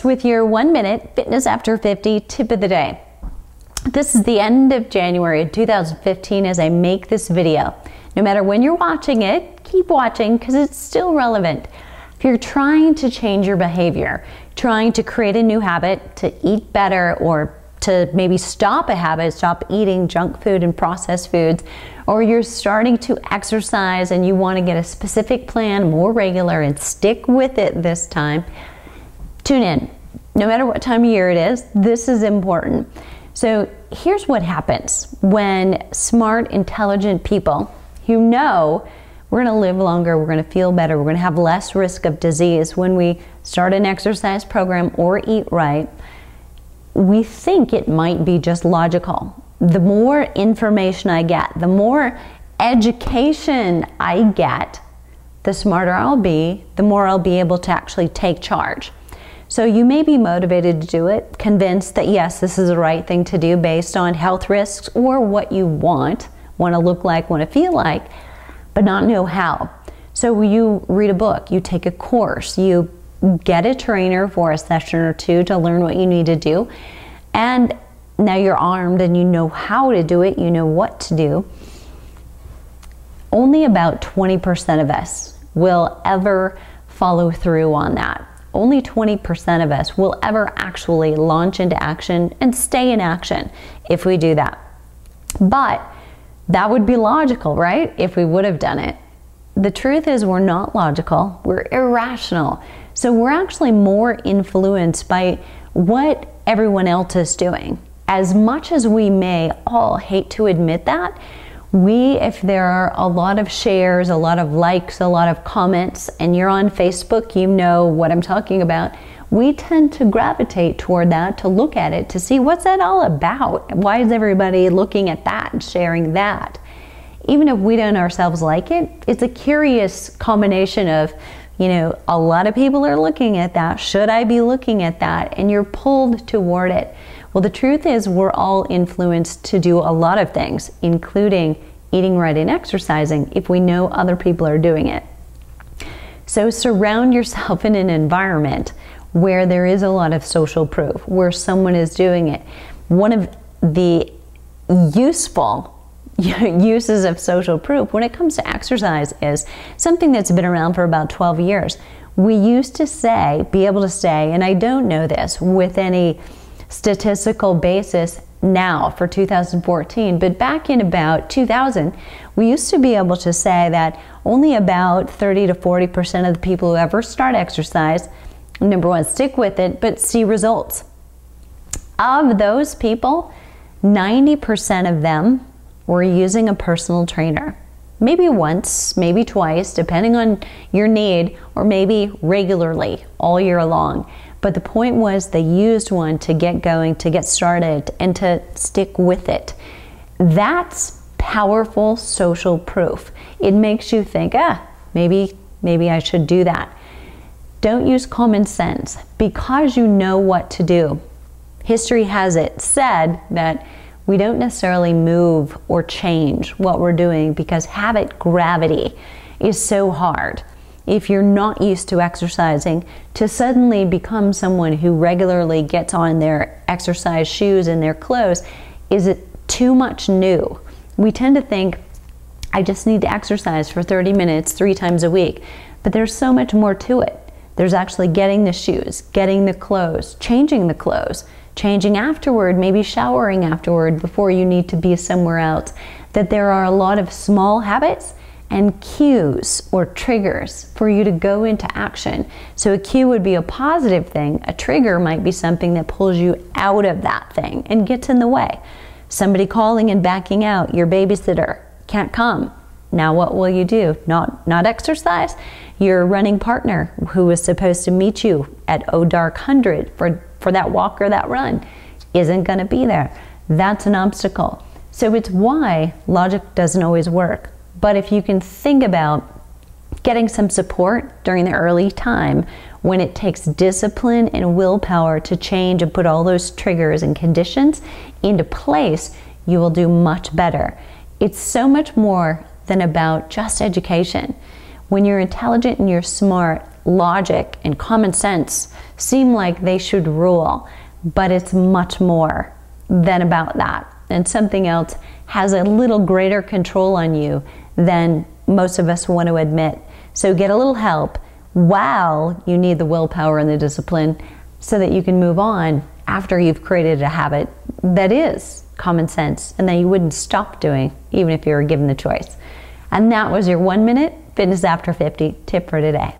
With your 1-minute Fitness After 50 tip of the day. This is the end of January 2015 as I make this video. No matter when you're watching it, keep watching because it's still relevant. If you're trying to change your behavior, trying to create a new habit to eat better, or to maybe stop a habit, stop eating junk food and processed foods, or you're starting to exercise and you want to get a specific plan more regular and stick with it this time, tune in. No matter what time of year it is, this is important. So here's what happens when smart, intelligent people who know we're going to live longer, we're going to feel better, we're going to have less risk of disease when we start an exercise program or eat right, we think it might be just logical. The more information I get, the more education I get, the smarter I'll be, the more I'll be able to actually take charge. So you may be motivated to do it, convinced that yes, this is the right thing to do based on health risks or what you want to look like, want to feel like, but not know how. So you read a book, you take a course, you get a trainer for a session or two to learn what you need to do, and now you're armed and you know how to do it, you know what to do. Only about 20% of us will ever follow through on that. Only 20% of us will ever actually launch into action and stay in action if we do that. But that would be logical, right? If we would have done it. The truth is we're not logical, we're irrational. So we're actually more influenced by what everyone else is doing. As much as we may all hate to admit that, if there are a lot of shares, a lot of likes, a lot of comments, and you're on Facebook, you know what I'm talking about, we tend to gravitate toward that, to look at it, to see what's that all about? Why is everybody looking at that and sharing that? Even if we don't ourselves like it, it's a curious combination of, you know, a lot of people are looking at that. Should I be looking at that? And you're pulled toward it. Well, the truth is we're all influenced to do a lot of things, including eating right and exercising, if we know other people are doing it. So surround yourself in an environment where there is a lot of social proof, where someone is doing it. One of the useful uses of social proof when it comes to exercise is something that's been around for about 12 years. We used to be able to say, and I don't know this with any statistical basis now for 2014, but back in about 2000, we used to be able to say that only about 30 to 40% of the people who ever start exercise, number one, stick with it, but see results. Of those people, 90% of them were using a personal trainer. Maybe once, maybe twice, depending on your need, or maybe regularly all year long. But the point was they used one to get going, to get started, and to stick with it. That's powerful social proof. It makes you think, maybe I should do that. Don't use common sense because you know what to do. History has it said that we don't necessarily move or change what we're doing because habit gravity is so hard. If you're not used to exercising, to suddenly become someone who regularly gets on their exercise shoes and their clothes, is it too much new? We tend to think, I just need to exercise for 30 minutes 3 times a week. But there's so much more to it. There's actually getting the shoes, getting the clothes, changing afterward, maybe showering afterward before you need to be somewhere else. That there are a lot of small habits and cues or triggers for you to go into action. So a cue would be a positive thing. A trigger might be something that pulls you out of that thing and gets in the way. Somebody calling and backing out, your babysitter can't come. Now what will you do? Not exercise? Your running partner who was supposed to meet you at dark 100 for that walk or that run isn't going to be there. That's an obstacle. So it's why logic doesn't always work. But if you can think about getting some support during the early time when it takes discipline and willpower to change and put all those triggers and conditions into place, you will do much better. It's so much more than about just education. When you're intelligent and you're smart, logic and common sense seem like they should rule, but it's much more than about that. And something else has a little greater control on you than most of us want to admit. So get a little help while you need the willpower and the discipline so that you can move on after you've created a habit that is common sense and that you wouldn't stop doing even if you were given the choice. And that was your 1 minute Fitness After 50 tip for today.